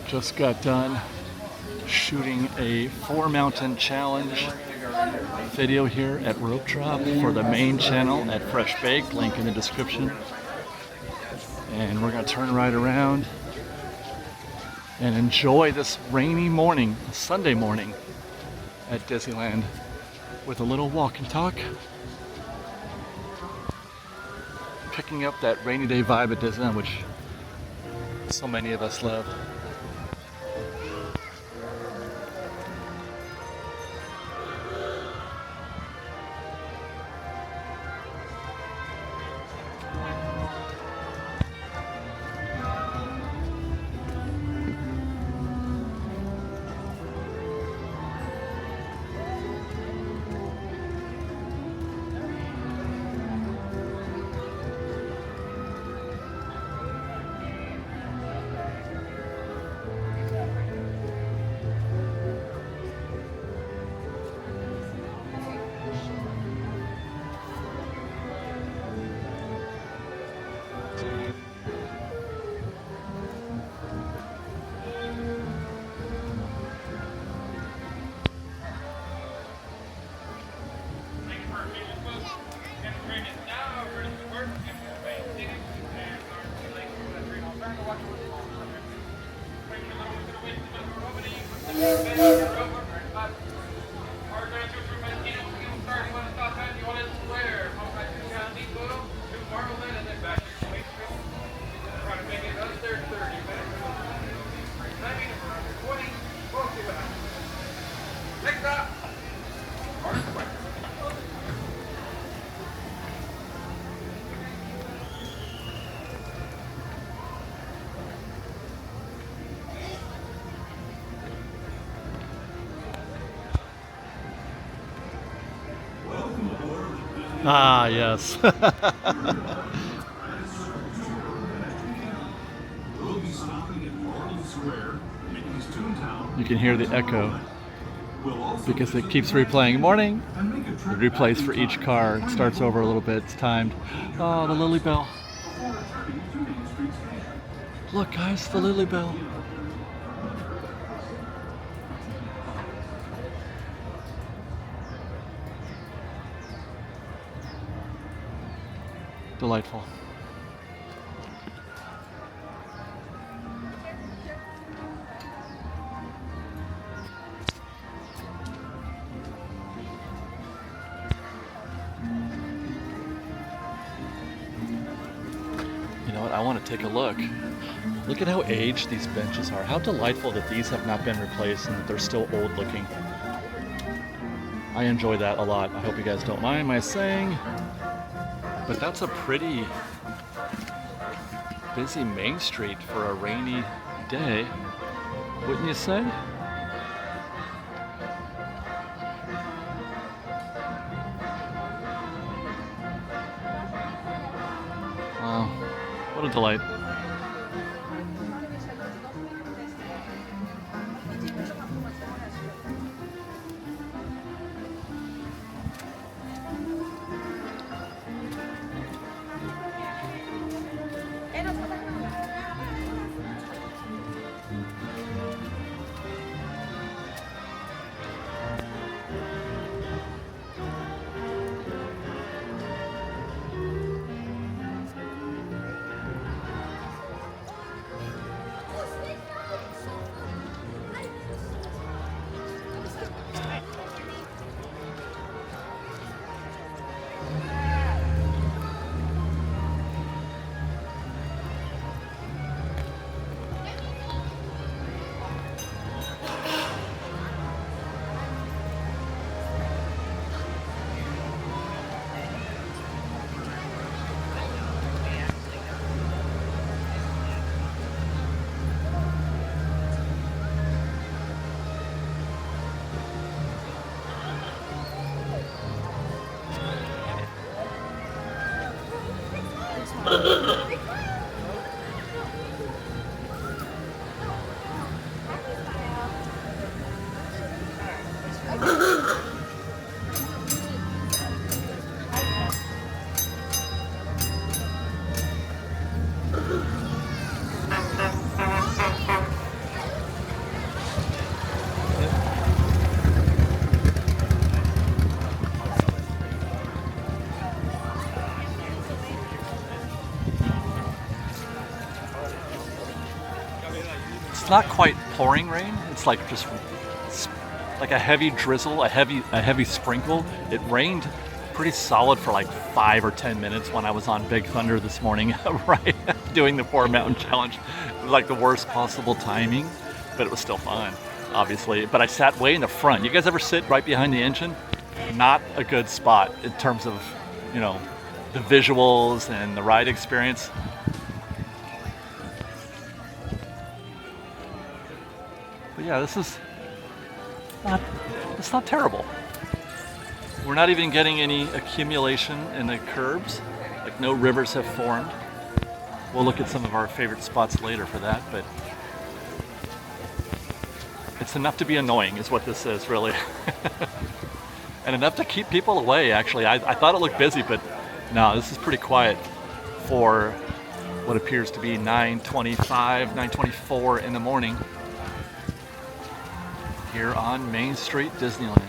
Just got done shooting a 4-mountain challenge video here at Rope Drop for the main channel at FreshBaked, link in the description. And we're gonna turn right around and enjoy this rainy morning, Sunday morning at Disneyland with a little walk and talk. Picking up that rainy day vibe at Disneyland, which so many of us love. Ah, yes. You can hear the echo because it keeps replaying. Morning. It replays for each car. It starts over a little bit. It's timed. Oh, the Lily Bell. Look, guys, the Lily Bell. Delightful. You know what? I want to take a look. Look at how aged these benches are. How delightful that these have not been replaced and that they're still old looking. I enjoy that a lot. I hope you guys don't mind my saying. But that's a pretty busy Main Street for a rainy day, wouldn't you say? Wow, what a delight. it's not quite pouring rain. It's like just like a heavy drizzle, a heavy sprinkle. It rained pretty solid for like 5 or 10 minutes when I was on Big Thunder this morning, right, doing the 4 Mountain Challenge. It was like the worst possible timing, but it was still fun, obviously. But I sat way in the front. You guys ever sit right behind the engine? Not a good spot in terms of, you know, the visuals and the ride experience. But yeah, this is it's not terrible. We're not even getting any accumulation in the curbs, like no rivers have formed. We'll look at some of our favorite spots later for that, but it's enough to be annoying is what this is, really. And enough to keep people away, actually. I thought it looked busy, but no, this is pretty quiet for what appears to be 9:25, 9:24 in the morning here on Main Street, Disneyland.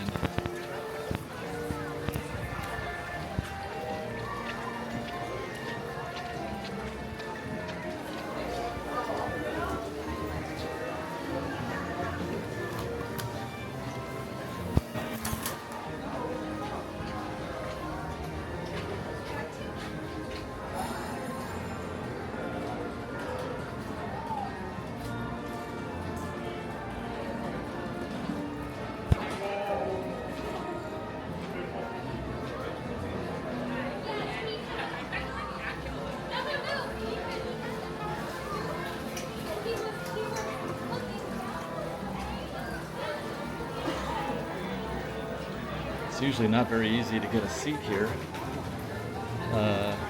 It's usually not very easy to get a seat here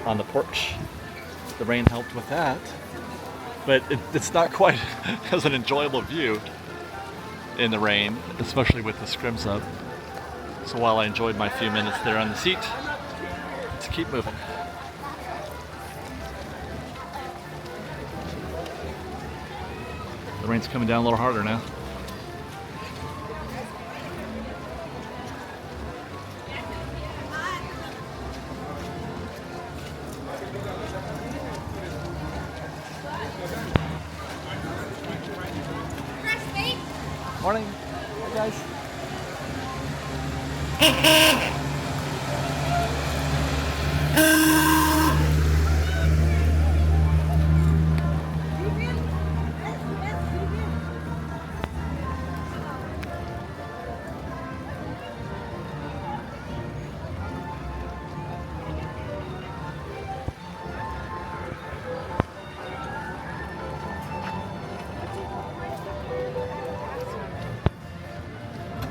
on the porch. The rain helped with that, but it's not quite as an enjoyable view in the rain, especially with the scrims up. So while I enjoyed my few minutes there on the seat, let's keep moving. The rain's coming down a little harder now. Morning. Hi, guys.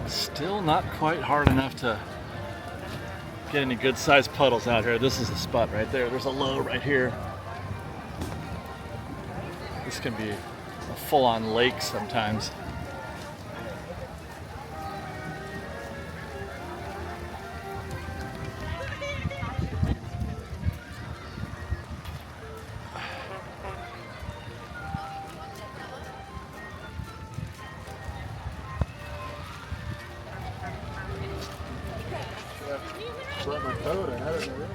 Still not quite hard enough to get any good sized puddles out here. This is a spot right there. There's a low right here. This can be a full-on lake sometimes. Brought my coat, I had it in the room.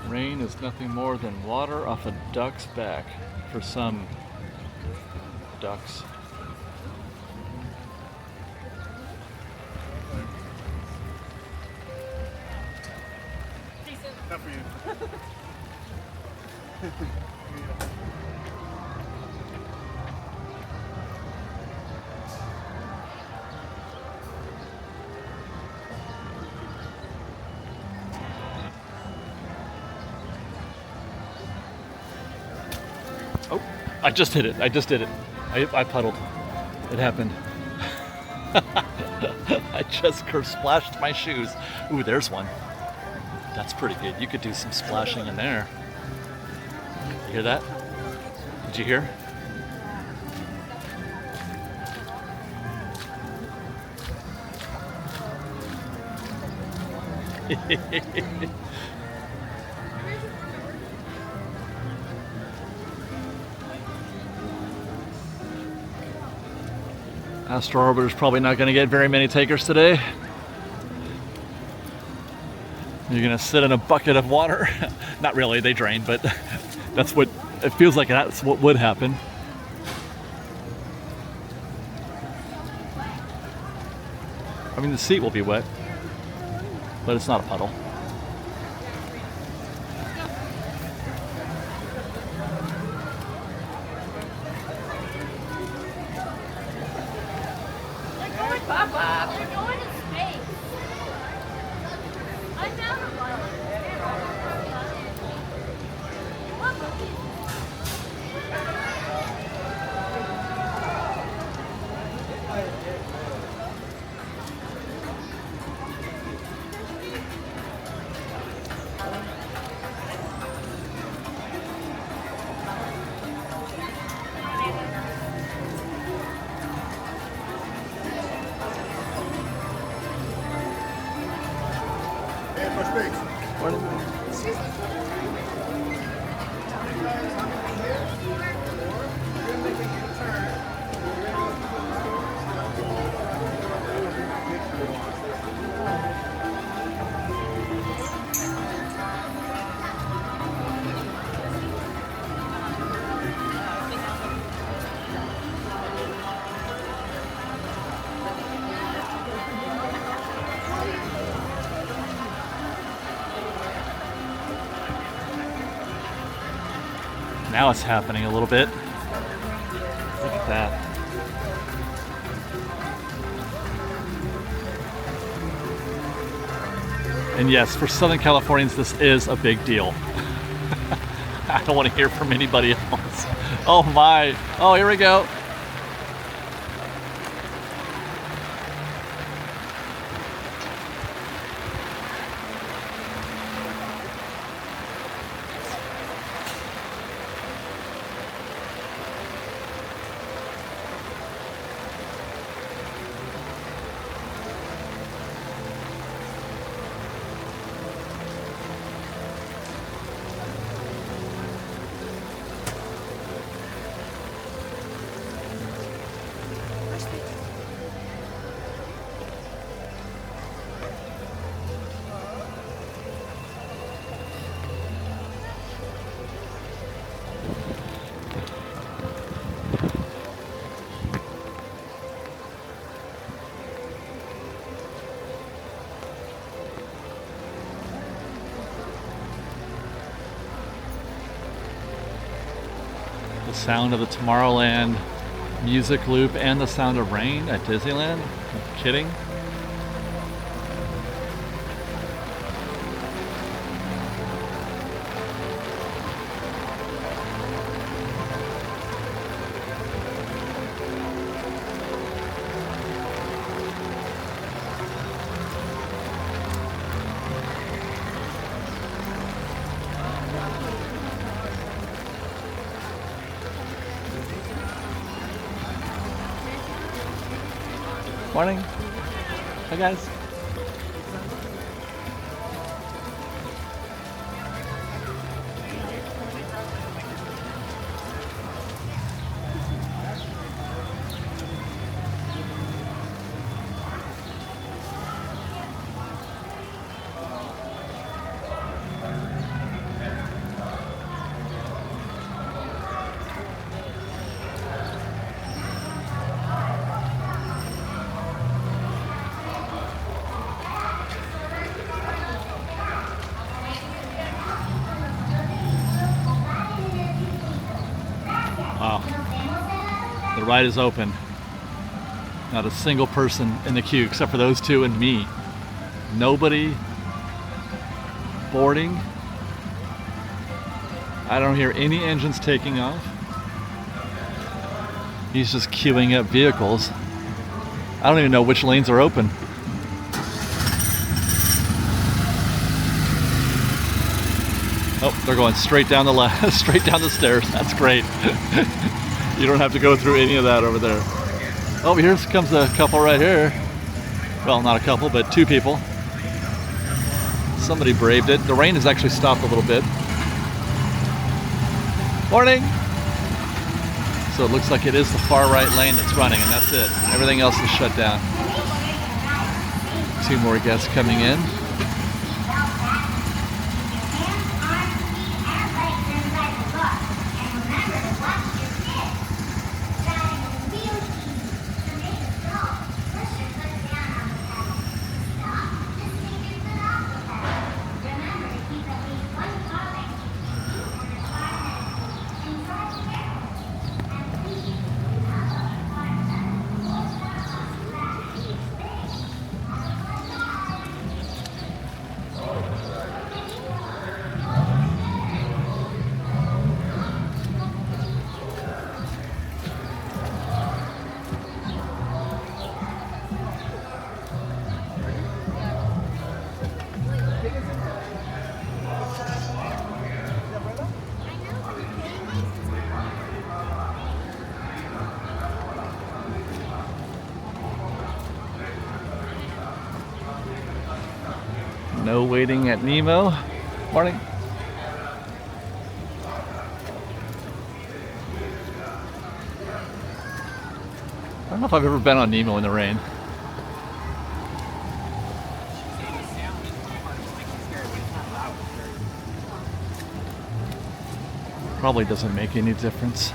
Rain is nothing more than water off a duck's back for some ducks. Not for you. Oh, I just hit it. I just did it. I puddled. It happened. I just splashed my shoes. Ooh, there's one. That's pretty good. You could do some splashing in there. You hear that? Did you hear? Astro Orbiter's probably not going to get very many takers today. You're gonna sit in a bucket of water. Not really, they drain, but that's what it feels like. That's what would happen. I mean, the seat will be wet, but it's not a puddle. Papa, we're going to space. I'm down a while. Now it's happening a little bit. Look at that. And yes, for Southern Californians, this is a big deal. I don't want to hear from anybody else. Oh my. Oh, here we go. The sound of the Tomorrowland music loop and the sound of rain at Disneyland. I'm kidding. Morning. Hi guys. Wow. The ride is open. Not a single person in the queue except for those two and me. Nobody boarding. I don't hear any engines taking off. He's just queuing up vehicles. I don't even know which lanes are open. Oh, they're going straight down the straight down the stairs. That's great. You don't have to go through any of that over there. Oh, here comes a couple right here. Well, not a couple, but two people. Somebody braved it. The rain has actually stopped a little bit. Morning. So it looks like it is the far right lane that's running, and that's it. Everything else is shut down. Two more guests coming in. No waiting at Nemo. Morning. I don't know if I've ever been on Nemo in the rain. Probably doesn't make any difference.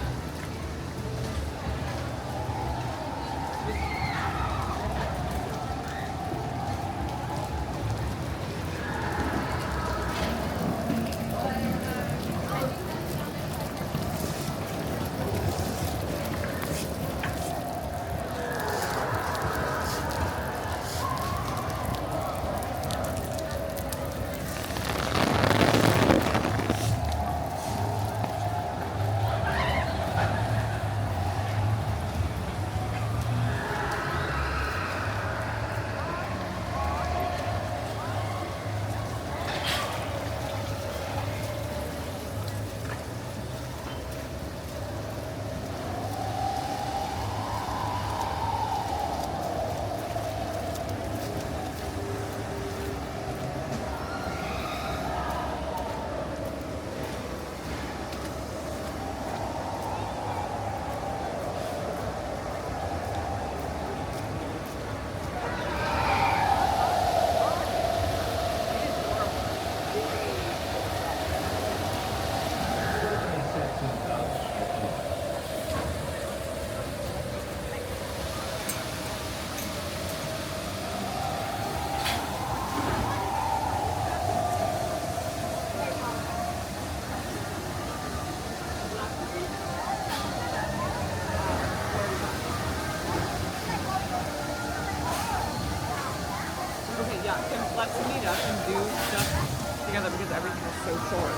Let's meet up and do stuff together because everything is so short.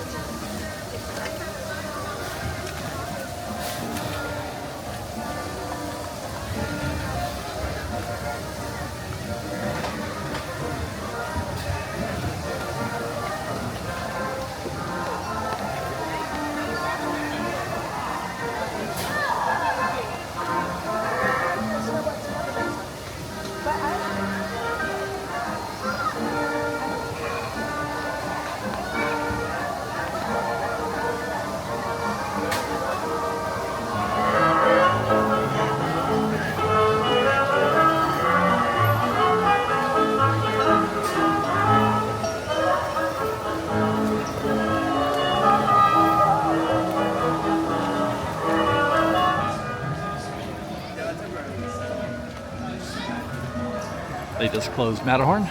They just closed Matterhorn.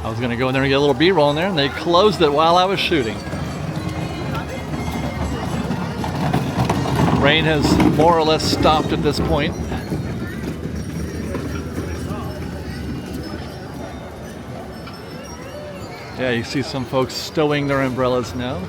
I was going to go in there and get a little B-roll in there, and they closed it while I was shooting. Rain has more or less stopped at this point. Yeah, you see some folks stowing their umbrellas now.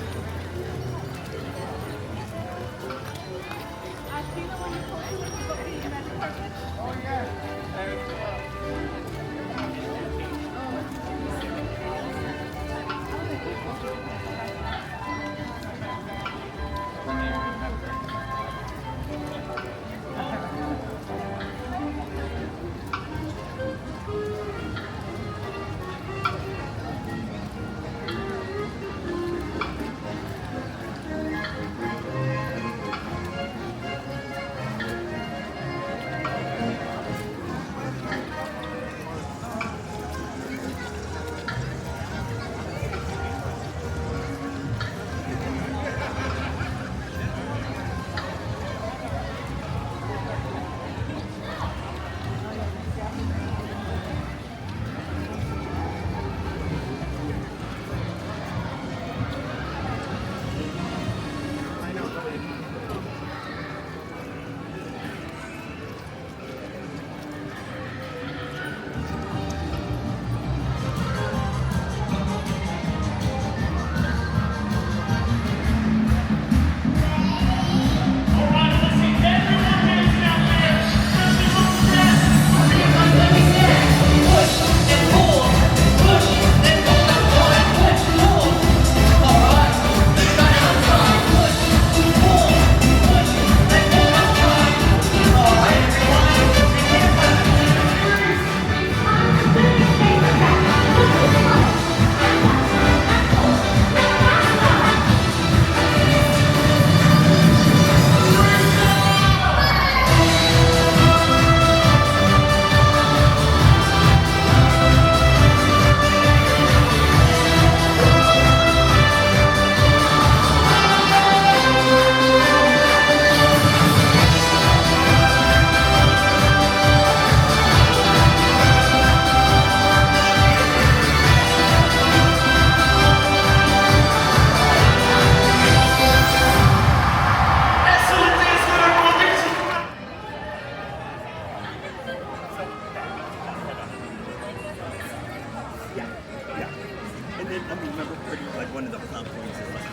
I remember like one of the top points is like,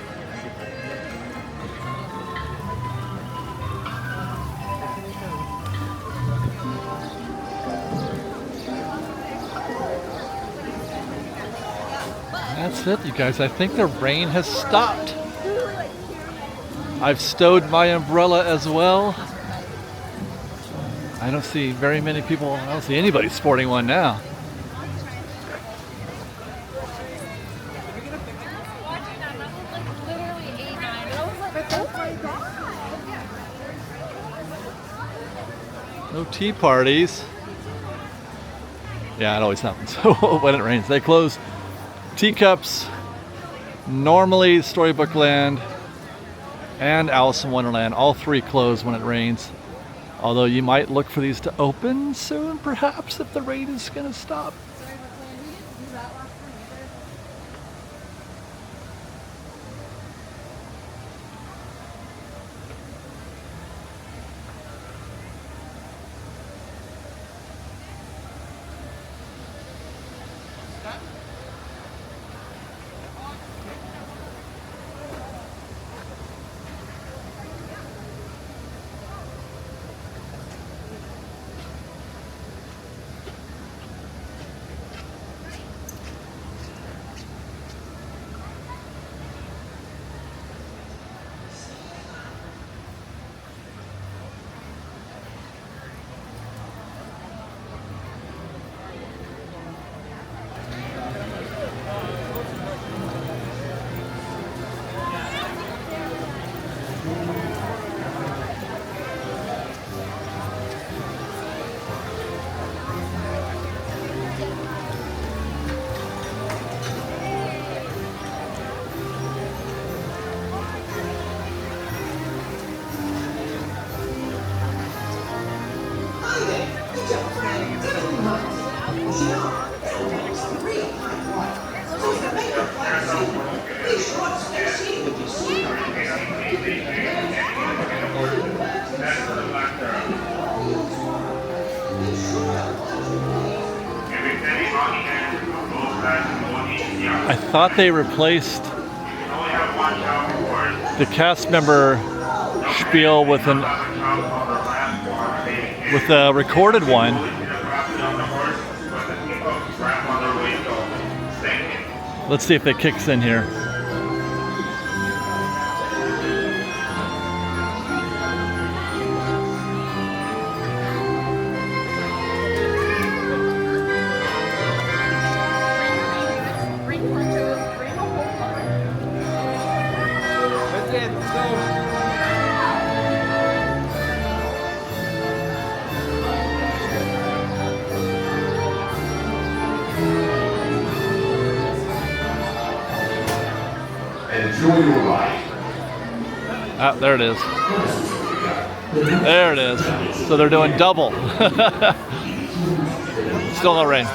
That's it, you guys. I think the rain has stopped. I've stowed my umbrella as well. I don't see very many people. I don't see anybody sporting one now. Watching that, that was like literally 8, 9. And I was like, oh my god. No tea parties. Yeah, it always happens when it rains. They close Teacups, normally Storybook Land, and Alice in Wonderland. All three close when it rains. Although you might look for these to open soon, perhaps, if the rain is going to stop. I thought they replaced the cast member spiel with a recorded one. Let's see if it kicks in here. Enjoy your ride. Ah, there it is. There it is. So they're doing double. Still no rain.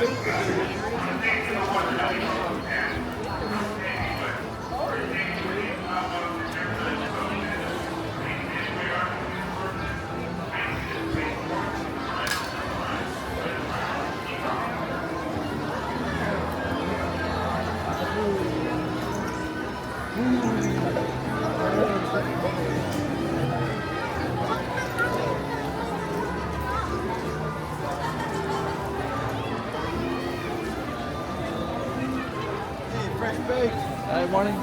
FreshBaked. Hi, morning.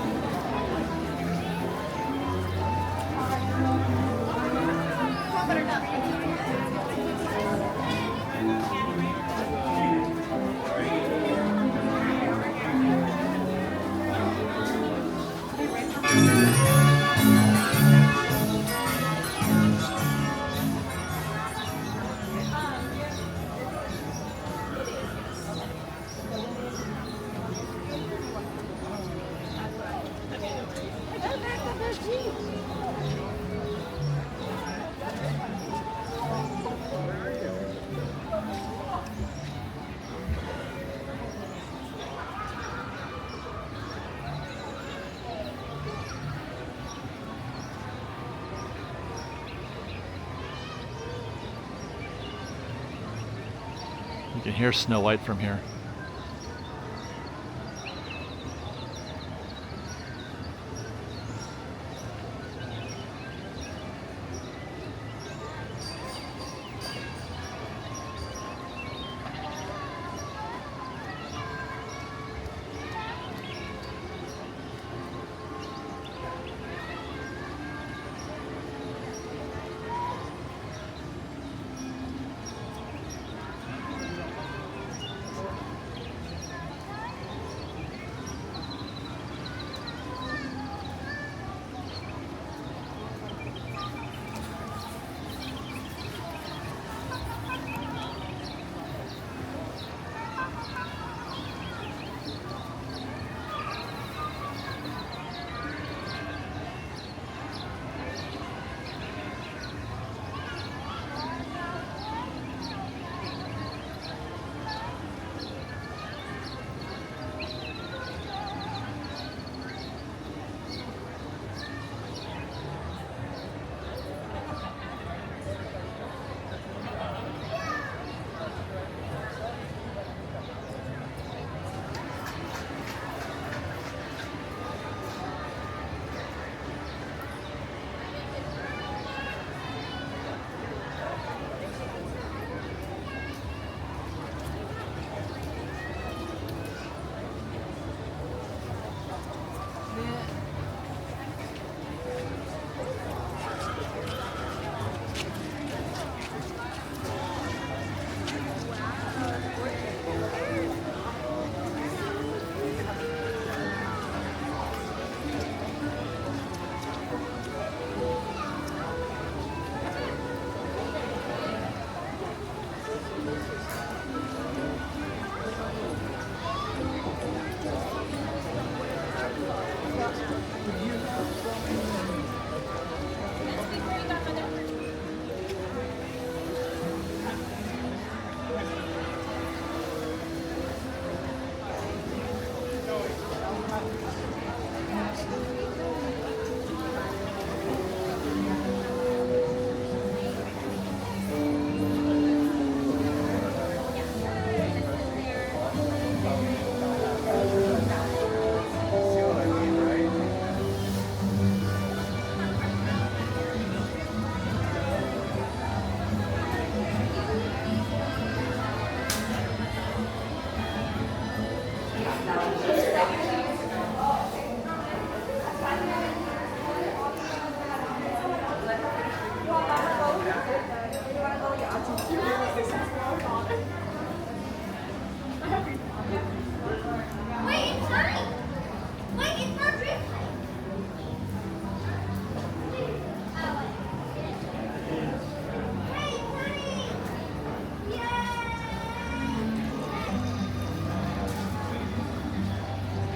You can hear Snow White from here.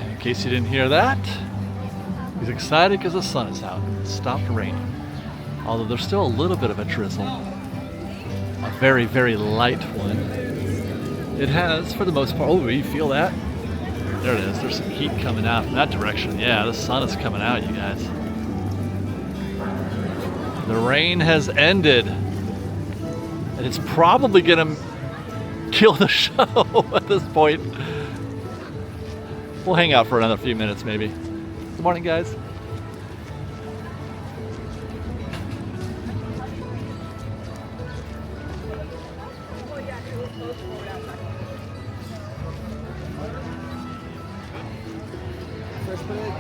In case you didn't hear that, he's excited because the sun is out. It stopped raining. Although there's still a little bit of a drizzle. A very, very light one. It has, for the most part, oh, you feel that? There it is. There's some heat coming out from that direction. Yeah, the sun is coming out, you guys. The rain has ended. And it's probably going to kill the show at this point. We'll hang out for another few minutes, maybe. Good morning, guys.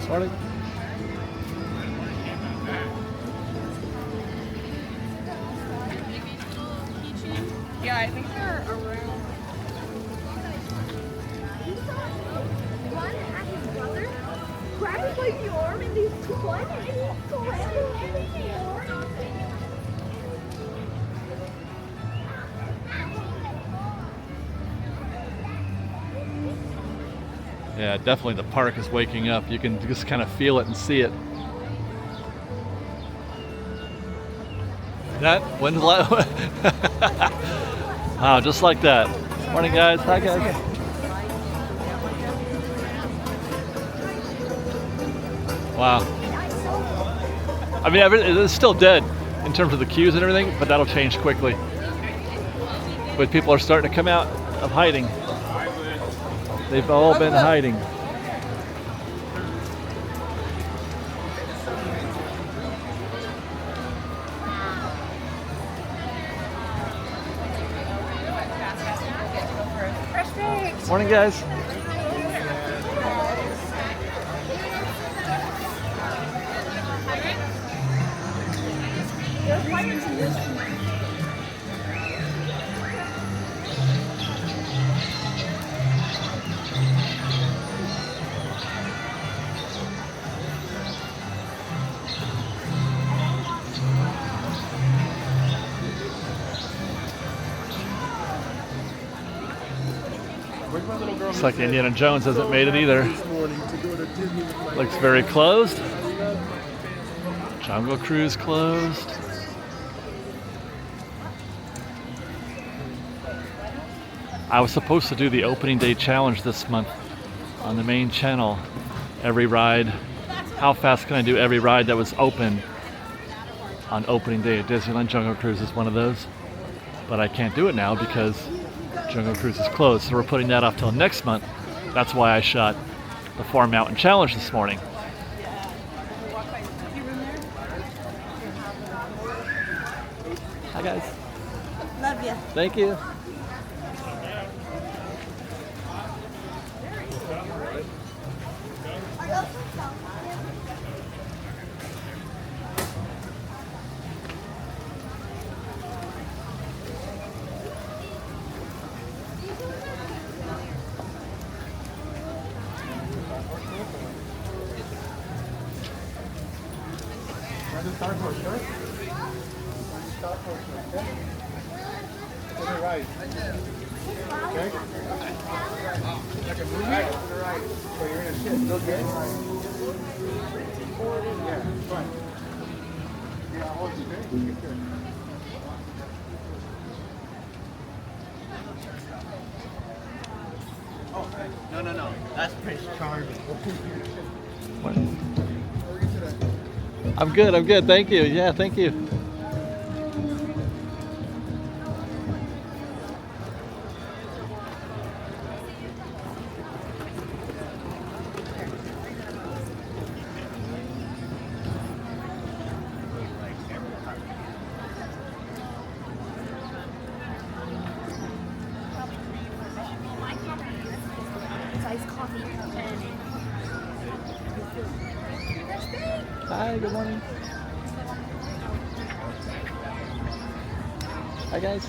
Morning. Yeah, I think they're around. One at his brother grabbed like the arm and these two one and he grabbed everything. Yeah, definitely the park is waking up. You can just kind of feel it and see it. That when's the last? Wow, just like that. Morning, guys. Hi, guys. Wow. I mean, it's still dead in terms of the queues and everything, but that'll change quickly. But people are starting to come out of hiding. They've all been hiding. FreshBaked. Morning, guys. Looks like Indiana Jones hasn't made it either. Looks very closed. Jungle Cruise closed. I was supposed to do the opening day challenge this month on the main channel. Every ride. How fast can I do every ride that was open on opening day at Disneyland? Jungle Cruise is one of those. But I can't do it now because Jungle Cruise is closed, so we're putting that off till next month. That's why I shot the 4 Mountain Challenge this morning. Hi, guys. Love you. Thank you. Right. Okay. Like a movie? Right. So you're gonna sit. Okay. Yeah, fine. Yeah, I'll hold you there. Get good. Oh, no. That's Prince Charming. I'm good. Thank you. Yeah, thank you. iced coffee and Hi, good morning. Hi, guys.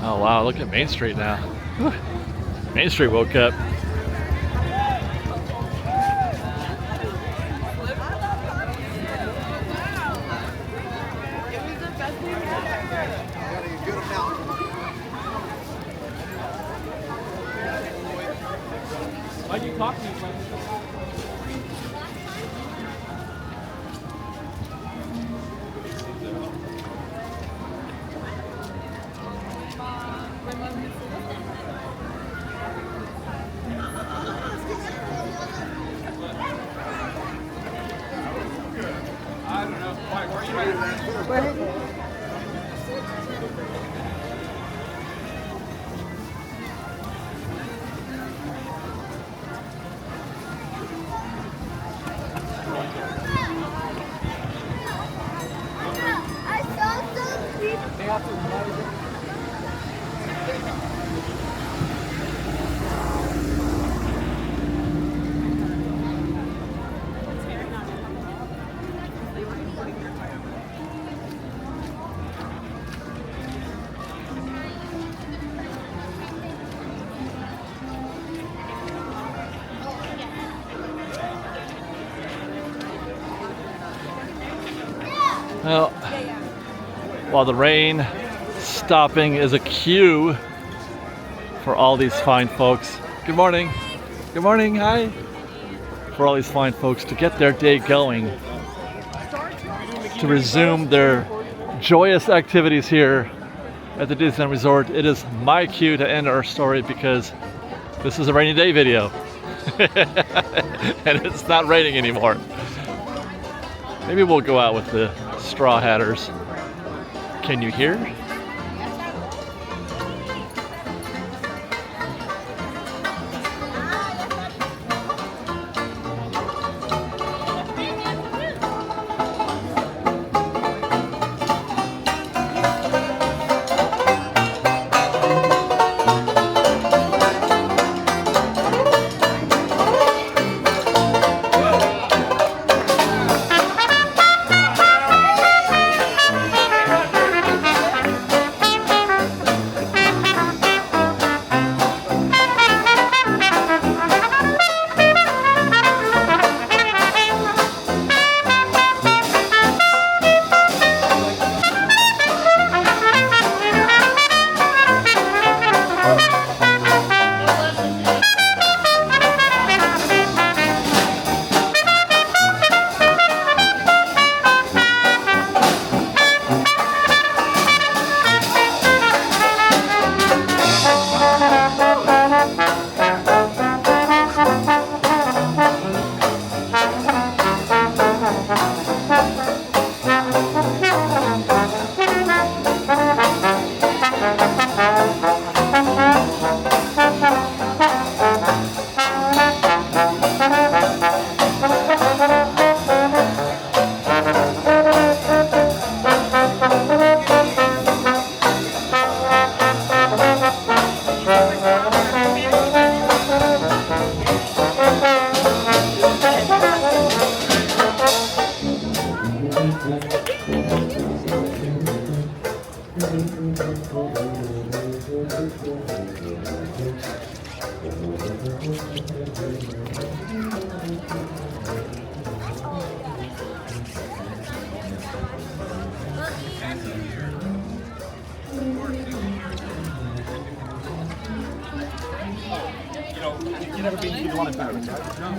Oh wow, look at Main Street now. Whew. Main Street woke up. Why'd you talk to me? I don't know. Why? Where are you at? I saw some people. They have to. Well, while the rain stopping is a cue for all these fine folks. Good morning. Good morning. Hi. For all these fine folks to get their day going, to resume their joyous activities here at the Disneyland Resort. It is my cue to end our story because this is a rainy day video. And it's not raining anymore. Maybe we'll go out with the Straw Hatters. Can you hear? You never been to the one in Paris, right? No.